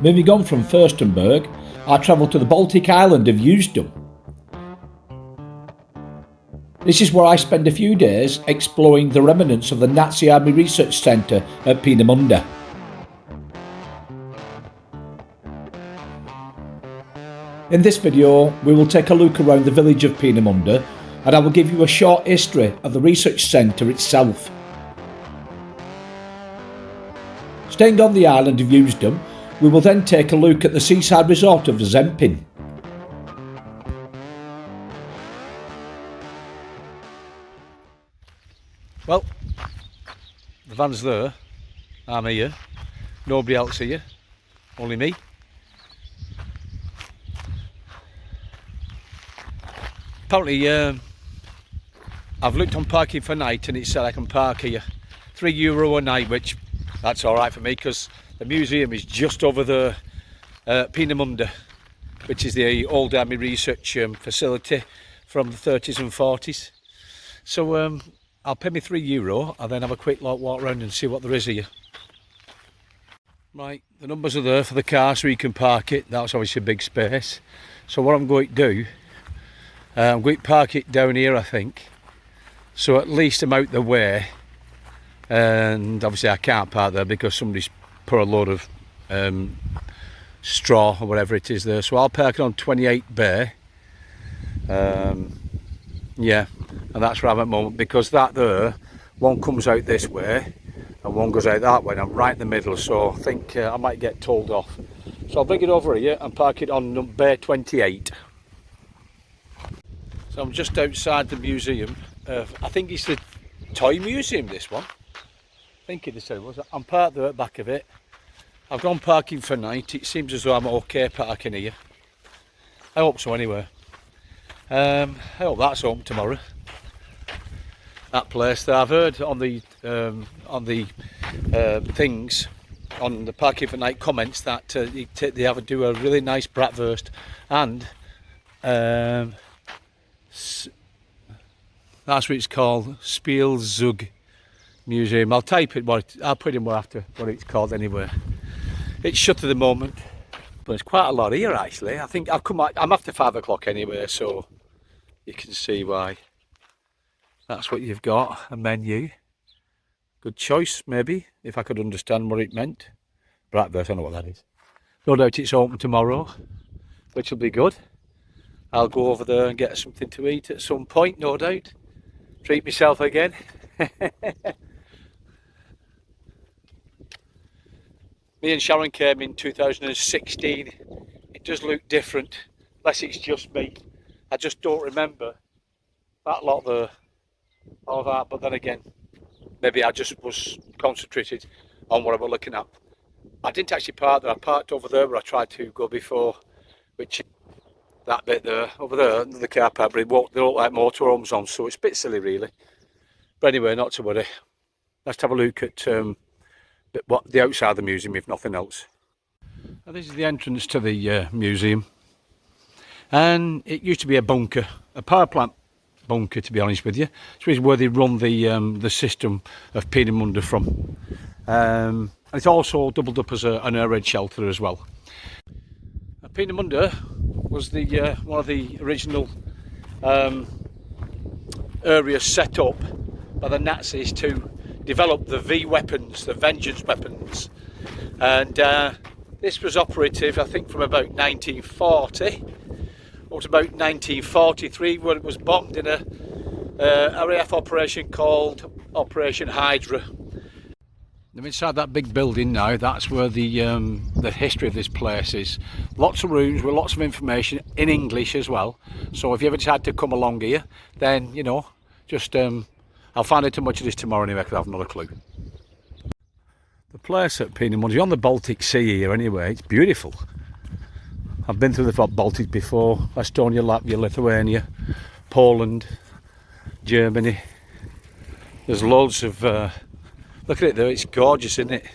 Moving on from Furstenberg, I travelled to the Baltic island of Usedom. This is where I spend a few days exploring the remnants of the Nazi Army Research Centre at Peenemunde. In this video, we will take a look around the village of Peenemunde, and I will give you a short history of the research centre itself. Staying on the island of Usedom, we will then take a look at the seaside resort of Zempin. Well, the van's there, I'm here, nobody else here, only me. Apparently I've looked on parking for night and it said I can park here, €3 a night, which that's alright for me because the museum is just over there, Peenemunde, which is the old army research facility from the 30s and 40s. So I'll pay me €3 and then have a quick walk around and see what there is here. Right, the numbers are there for the car so you can park it. That's obviously a big space. So what I'm going to do, I'm going to park it down here, I think. So at least I'm out the way. And obviously I can't park there because somebody's put a load of straw or whatever it is there. So I'll park it on 28 Bay. Yeah, and that's where I'm at the moment because that there, one comes out this way and one goes out that way and I'm right in the middle, so I think I might get told off. So I'll bring it over here and park it on Bay 28. So I'm just outside the museum. I think it's the toy museum, this one. I think it was. I'm parked there at the back of it. I've gone parking for night. It seems as though I'm okay parking here. I hope so anyway. I hope that's open tomorrow. That place that I've heard on the things, on the parking for night comments that they have to do a really nice bratwurst and that's what it's called, Spielzug Museum. I'll type it, I'll put in more after what it's called anyway. It's shut at the moment, but there's quite a lot here actually. I think I'm after 5 o'clock anyway, so you can see why. That's what you've got, a menu. Good choice, maybe, if I could understand what it meant. Bratwurst, I don't know what that is. No doubt it's open tomorrow, which will be good. I'll go over there and get something to eat at some point, no doubt. Treat myself again. Me and Sharon came in 2016. It does look different, unless it's just me. I just don't remember that lot there, all that, but then again, maybe I just was concentrated on what I was looking at. I didn't actually park there, I parked over there where I tried to go before, which that bit there, over there, the car park, but they look like motorhomes on, so it's a bit silly really. But anyway, not to worry. Let's have a look at the outside of the museum, if nothing else. Now, this is the entrance to the museum. And it used to be a bunker, a power plant bunker, to be honest with you. It's where they run the system of Peenemunde from. And it's also doubled up as an air raid shelter as well. Peenemunde was one of the original areas set up by the Nazis to develop the V weapons, the vengeance weapons, and this was operative I think from about 1940 up to about 1943 when it was bombed in a RAF operation called Operation Hydra. I'm inside that big building now. That's where the history of this place is. Lots of rooms with lots of information in English as well. So if you ever decide to come along here, then you know, just I'll find out too much of this tomorrow anyway because I've not a clue. The place at Peenemunde is on the Baltic Sea here anyway. It's beautiful. I've been through the Baltic before. Estonia, Latvia, Lithuania, Poland, Germany. There's loads of look at it there, it's gorgeous, isn't it?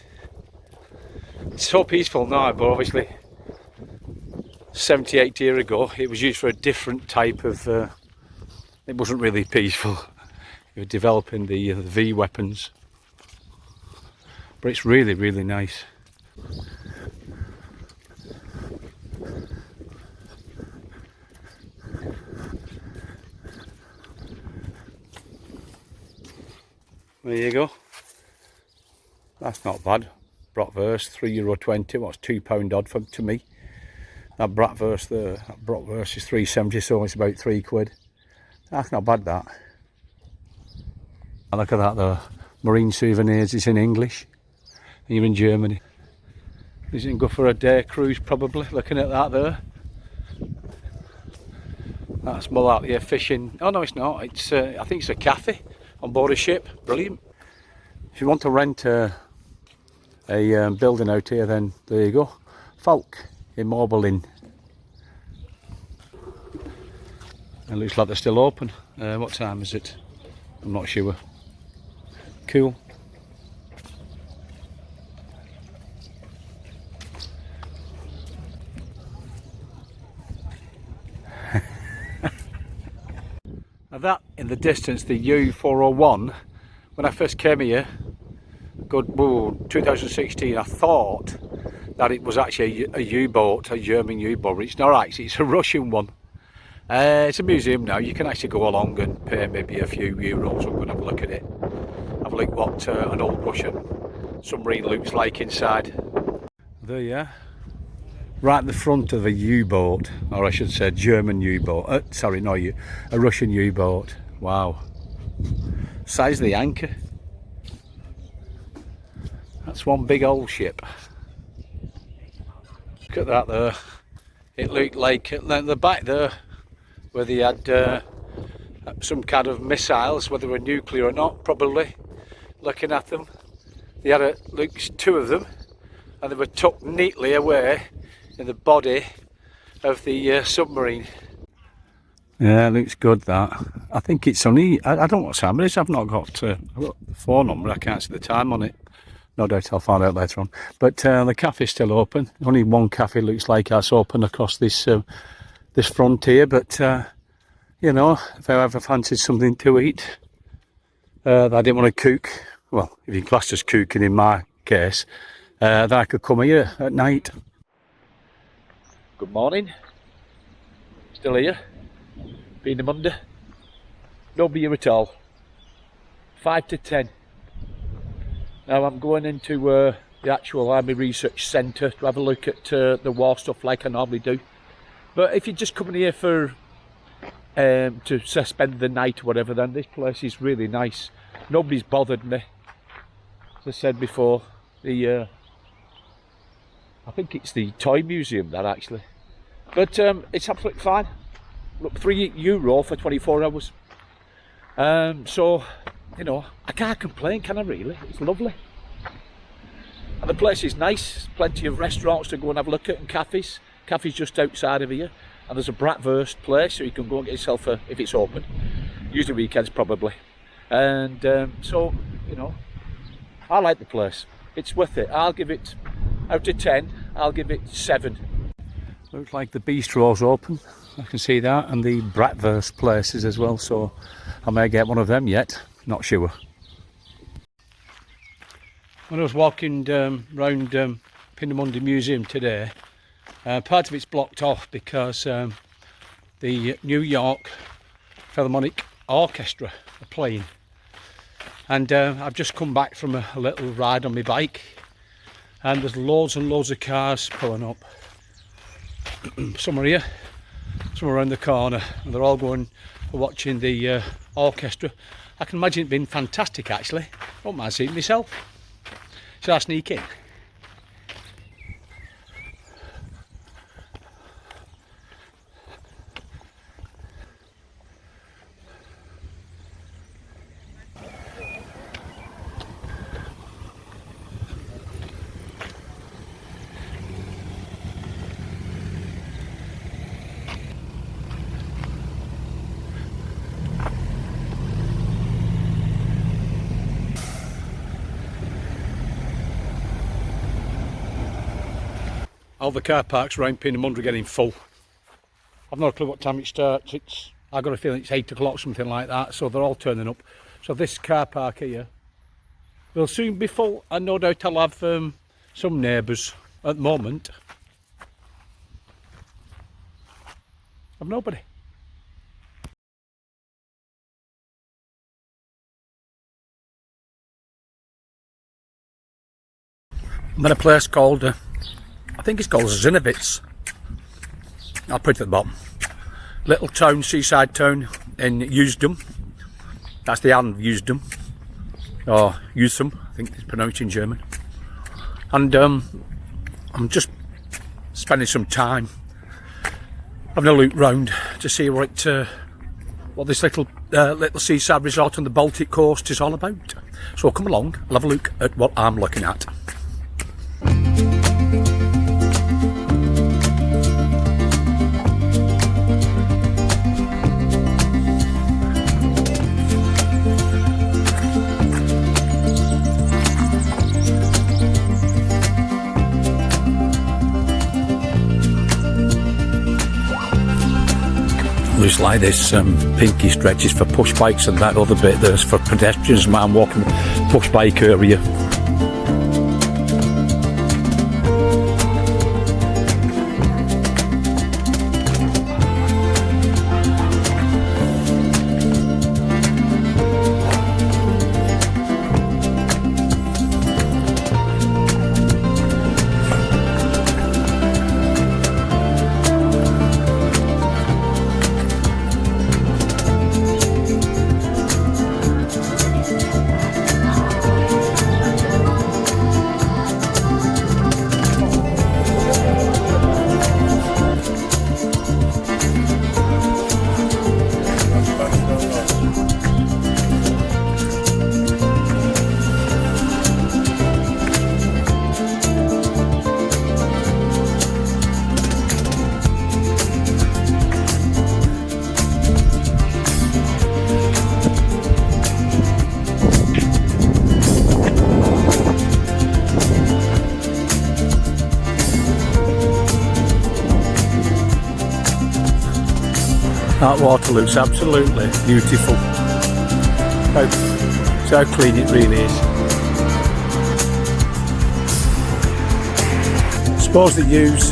It's so peaceful now, but obviously 78 years ago it was used for a different type of it wasn't really peaceful. It was developing the V weapons, but it's really, really nice. There you go. That's not bad. Bratwurst, €3.20. What's £2 odd to me. That bratwurst there, that bratwurst is £3.70, so it's about £3. That's not bad, that. And look at that there. Marine souvenirs, it's in English. And you're in Germany. You can go for a day cruise probably, looking at that there. That's more like fishing. Oh no, it's not. It's I think it's a cafe on board a ship. Brilliant. If you want to rent a building out here, then there you go. Falk in Marble Inn. It looks like they're still open. What time is it? I'm not sure. Cool. Now that in the distance, the U401, when I first came here, 2016, I thought that it was actually a U-boat, a German U-boat. It's not actually, it's a Russian one. It's a museum now. You can actually go along and pay maybe a few euros and go and have a look at it. Have a look what an old Russian submarine looks like inside. There you are. Right at the front of a U-boat, or I should say German U-boat. Sorry, no, a Russian U-boat. Wow. Size of the anchor. That's one big old ship. Look at that there. It looked like at the back there, where they had some kind of missiles, whether they were nuclear or not, probably. Looking at them, they had two of them, and they were tucked neatly away in the body of the submarine. Yeah, looks good, that. I think it's only, I don't know what time it is. I've got the phone number. I can't see the time on it. No doubt I'll find out later on. But the cafe's still open. Only one cafe looks like that's open across this this frontier. But you know, if I ever fancied something to eat that I didn't want to cook, well, if you class as cooking in my case, then I could come here at night. Good morning. Still here. Peenemunde. Nobody here at all. 5 to 10. Now I'm going into the actual Army Research Centre to have a look at the war stuff like I normally do. But if you're just coming here for to spend the night or whatever, then this place is really nice. Nobody's bothered me. As I said before, I think it's the toy museum that actually. But it's absolutely fine. Look, €3 for 24 hours. So, you know, I can't complain, can I really? It's lovely. And the place is nice. Plenty of restaurants to go and have a look at, and cafes. Cafe's just outside of here. And there's a bratwurst place, so you can go and get yourself a, if it's open. Usually weekends probably. And so, you know, I like the place. It's worth it. I'll give it, out of 10, I'll give it 7. Looks like the bistro's open. I can see that, and the bratwurst places as well, so I may get one of them yet, not sure. When I was walking round Peenemunde Museum today, part of it's blocked off because the New York Philharmonic Orchestra are playing, and I've just come back from a little ride on my bike, and there's loads and loads of cars pulling up. Some are here, some are around the corner, and they're all going for watching the orchestra. I can imagine it being fantastic actually. I don't mind seeing myself. Shall I sneak in? All the car parks around Peenemunde are getting full. I've no clue what time it starts. I've got a feeling it's 8 o'clock, something like that, so they're all turning up. So this car park here will soon be full, and no doubt I'll have some neighbours. At the moment, I've nobody. I'm at a place called, I think it's called Zinovitz. I'll put it at the bottom. Little town, seaside town in Usedom. That's the island of Usedom. Or Usedom, I think it's pronounced in German. And I'm just spending some time having a look round to see what this little seaside resort on the Baltic coast is all about. So come along, I'll have a look at what I'm looking at. Looks like this pinky stretch is for push bikes and that other bit there's for pedestrians. I'm walking the push bike area. That water looks absolutely beautiful. How clean it really is. I suppose they use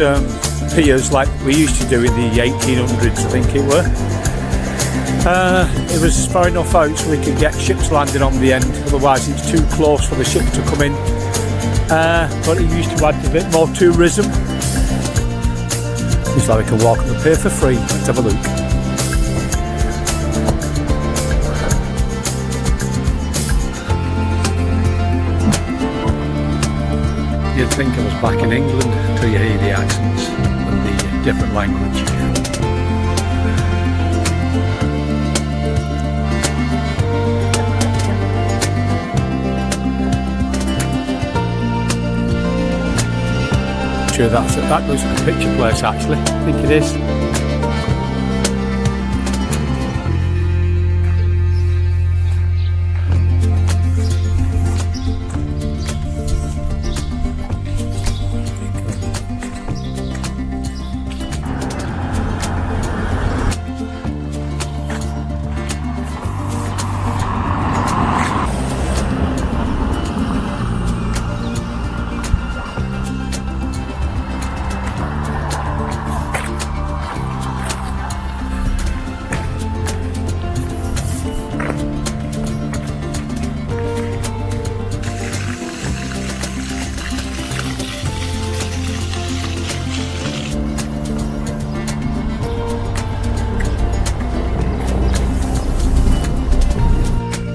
piers like we used to do in the 1800s, I think it were. It was far enough out so we could get ships landing on the end, otherwise it's too close for the ships to come in. But it used to add a bit more tourism. Looks like we can walk on the pier for free. Let's have a look. You'd think I was back in England until you hear the accents and the different language. Sure, that looks like a picture place actually. I think it is.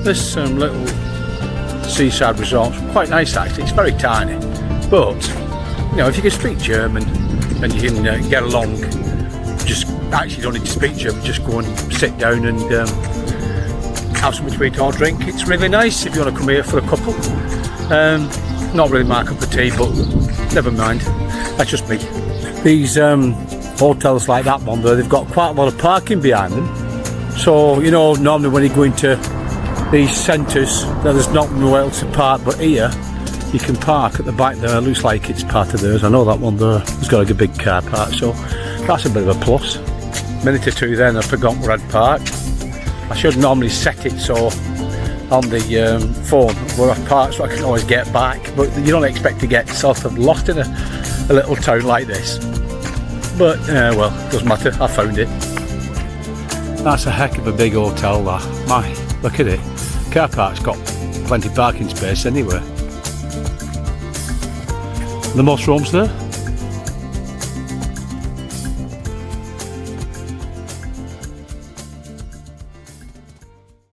This little seaside resort is quite nice actually. It's very tiny, but you know, if you can speak German and you can get along, just actually don't need to speak German, just go and sit down and have something to eat or drink. It's really nice if you want to come here for a couple. Not really my cup of tea, but never mind, that's just me. These hotels like that one there, they've got quite a lot of parking behind them, so you know, normally when you go into these centres there's not nowhere else to park, but here you can park at the back there. Looks like it's part of theirs. I know that one there has got like a big car park, so that's a bit of a plus. A minute or two then I forgot where I'd parked. I should normally set it so on the phone where I've parked so I can always get back, but you don't expect to get sort of lost in a little town like this. But well, doesn't matter, I found it. That's a heck of a big hotel that. My, look at it. Car park's got plenty of parking space anywhere. The moss room's there.